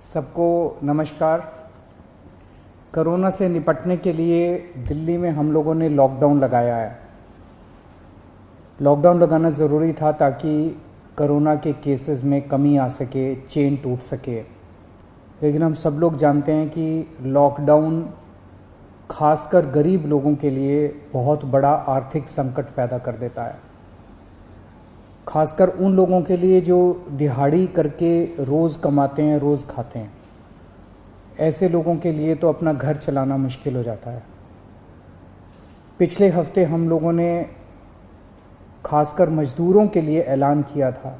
सबको नमस्कार। कोरोना से निपटने के लिए दिल्ली में हम लोगों ने लॉकडाउन लगाया है। लॉकडाउन लगाना ज़रूरी था ताकि कोरोना के केसेस में कमी आ सके, चेन टूट सके। लेकिन हम सब लोग जानते हैं कि लॉकडाउन खासकर गरीब लोगों के लिए बहुत बड़ा आर्थिक संकट पैदा कर देता है। खासकर उन लोगों के लिए जो दिहाड़ी करके रोज़ कमाते हैं, रोज़ खाते हैं। ऐसे लोगों के लिए तो अपना घर चलाना मुश्किल हो जाता है। पिछले हफ्ते हम लोगों ने खासकर मज़दूरों के लिए ऐलान किया था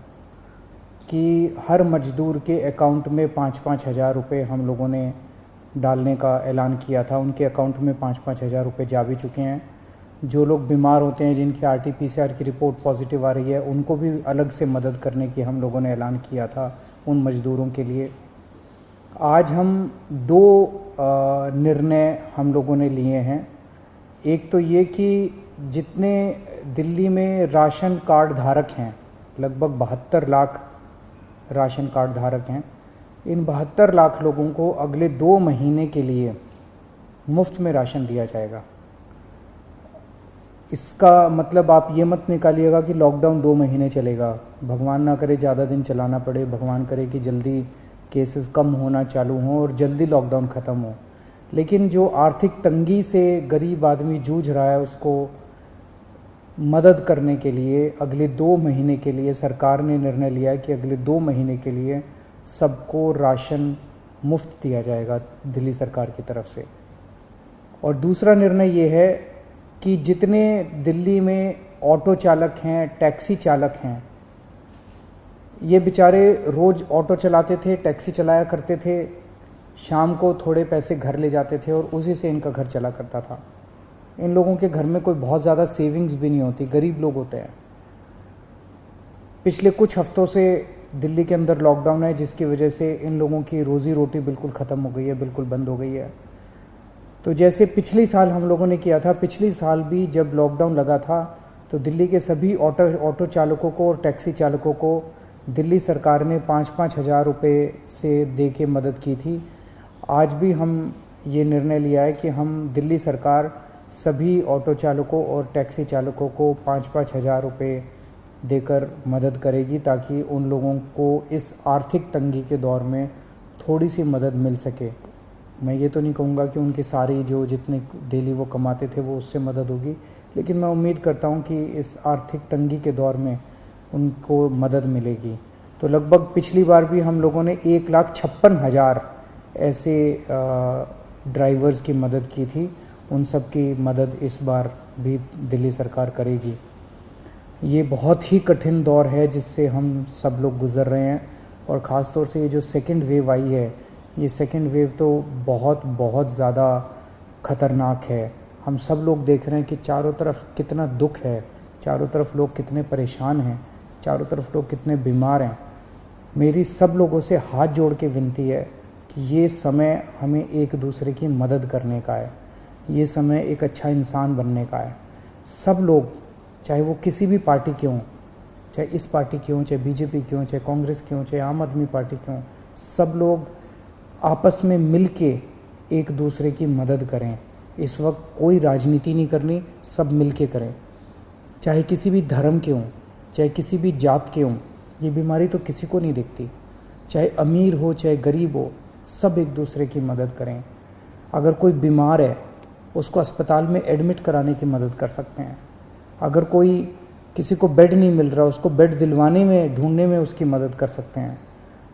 कि हर मज़दूर के अकाउंट में 5-5 हज़ार रुपये हम लोगों ने डालने का ऐलान किया था। उनके अकाउंट में 5-5 हज़ार रुपये जा भी चुके हैं। जो लोग बीमार होते हैं, जिनकी RT-PCR की रिपोर्ट पॉजिटिव आ रही है, उनको भी अलग से मदद करने की हम लोगों ने ऐलान किया था उन मज़दूरों के लिए। आज हम दो निर्णय हम लोगों ने लिए हैं। एक तो ये कि जितने दिल्ली में राशन कार्ड धारक हैं, लगभग 72 लाख राशन कार्ड धारक हैं, इन 72 लाख लोगों को अगले 2 महीने के लिए मुफ्त में राशन दिया जाएगा। इसका मतलब आप ये मत निकालिएगा कि लॉकडाउन 2 महीने चलेगा। भगवान ना करे ज़्यादा दिन चलाना पड़े, भगवान करे कि जल्दी केसेस कम होना चालू हों और जल्दी लॉकडाउन ख़त्म हो। लेकिन जो आर्थिक तंगी से गरीब आदमी जूझ रहा है, उसको मदद करने के लिए अगले 2 महीने के लिए सरकार ने निर्णय लिया है कि अगले 2 महीने के लिए सबको राशन मुफ्त दिया जाएगा दिल्ली सरकार की तरफ से। और दूसरा निर्णय ये है कि जितने दिल्ली में ऑटो चालक हैं, टैक्सी चालक हैं, ये बेचारे रोज़ ऑटो चलाते थे, टैक्सी चलाया करते थे, शाम को थोड़े पैसे घर ले जाते थे और उसी से इनका घर चला करता था। इन लोगों के घर में कोई बहुत ज़्यादा सेविंग्स भी नहीं होती, गरीब लोग होते हैं। पिछले कुछ हफ्तों से दिल्ली के अंदर लॉकडाउन है, जिसकी वजह से इन लोगों की रोज़ी रोटी बिल्कुल ख़त्म हो गई है, बिल्कुल बंद हो गई है। तो जैसे पिछली साल हम लोगों ने किया था, पिछली साल भी जब लॉकडाउन लगा था तो दिल्ली के सभी ऑटो चालकों को और टैक्सी चालकों को दिल्ली सरकार ने 5-5 हज़ार रुपये से दे के मदद की थी। आज भी हम ये निर्णय लिया है कि हम दिल्ली सरकार सभी ऑटो चालकों और टैक्सी चालकों को 5-5 हज़ार रुपये देकर मदद करेगी, ताकि उन लोगों को इस आर्थिक तंगी के दौर में थोड़ी सी मदद मिल सके। मैं ये तो नहीं कहूँगा कि उनकी सारी जो जितने डेली वो कमाते थे वो उससे मदद होगी, लेकिन मैं उम्मीद करता हूँ कि इस आर्थिक तंगी के दौर में उनको मदद मिलेगी। तो लगभग पिछली बार भी हम लोगों ने 1,56,000 ऐसे ड्राइवर्स की मदद की थी। उन सब की मदद इस बार भी दिल्ली सरकार करेगी। ये बहुत ही कठिन दौर है जिससे हम सब लोग गुज़र रहे हैं, और ख़ास तौर से ये जो सेकेंड वेव आई है, ये सेकेंड वेव तो बहुत ज़्यादा ख़तरनाक है। हम सब लोग देख रहे हैं कि चारों तरफ कितना दुख है, चारों तरफ लोग कितने परेशान हैं, चारों तरफ लोग कितने बीमार हैं। मेरी सब लोगों से हाथ जोड़ के विनती है कि ये समय हमें एक दूसरे की मदद करने का है, ये समय एक अच्छा इंसान बनने का है। सब लोग, चाहे वो किसी भी पार्टी के हों, चाहे इस पार्टी के हों, चाहे BJP के हों, चाहे कांग्रेस के हों, चाहे आम आदमी पार्टी के हों, सब लोग आपस में मिल के एक दूसरे की मदद करें। इस वक्त कोई राजनीति नहीं करनी, सब मिल के करें। चाहे किसी भी धर्म के हों, चाहे किसी भी जात के हों, ये बीमारी तो किसी को नहीं दिखती। चाहे अमीर हो चाहे गरीब हो, सब एक दूसरे की मदद करें। अगर कोई बीमार है, उसको अस्पताल में एडमिट कराने की मदद कर सकते हैं। अगर कोई किसी को बेड नहीं मिल रहा, उसको बेड दिलवाने में, ढूंढने में उसकी मदद कर सकते हैं।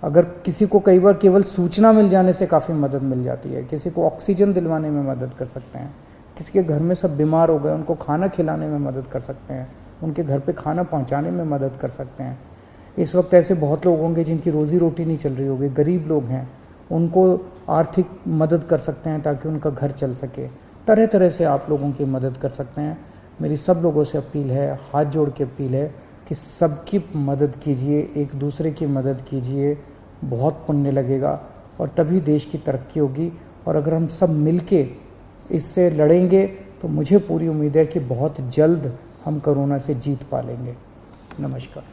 अगर किसी को कई बार केवल सूचना मिल जाने से काफ़ी मदद मिल जाती है, किसी को ऑक्सीजन दिलवाने में मदद कर सकते हैं। किसी के घर में सब बीमार हो गए, उनको खाना खिलाने में मदद कर सकते हैं, उनके घर पे खाना पहुंचाने में मदद कर सकते हैं। इस वक्त ऐसे बहुत लोग होंगे जिनकी रोज़ी रोटी नहीं चल रही होगी, गरीब लोग हैं, उनको आर्थिक मदद कर सकते हैं ताकि उनका घर चल सके। तरह तरह से आप लोगों की मदद कर सकते हैं। मेरी सब लोगों से अपील है, हाथ जोड़ के अपील है कि सबकी मदद कीजिए, एक दूसरे की मदद कीजिए। बहुत पुण्य लगेगा और तभी देश की तरक्की होगी। और अगर हम सब मिलके इससे लड़ेंगे तो मुझे पूरी उम्मीद है कि बहुत जल्द हम कोरोना से जीत पा लेंगे। नमस्कार।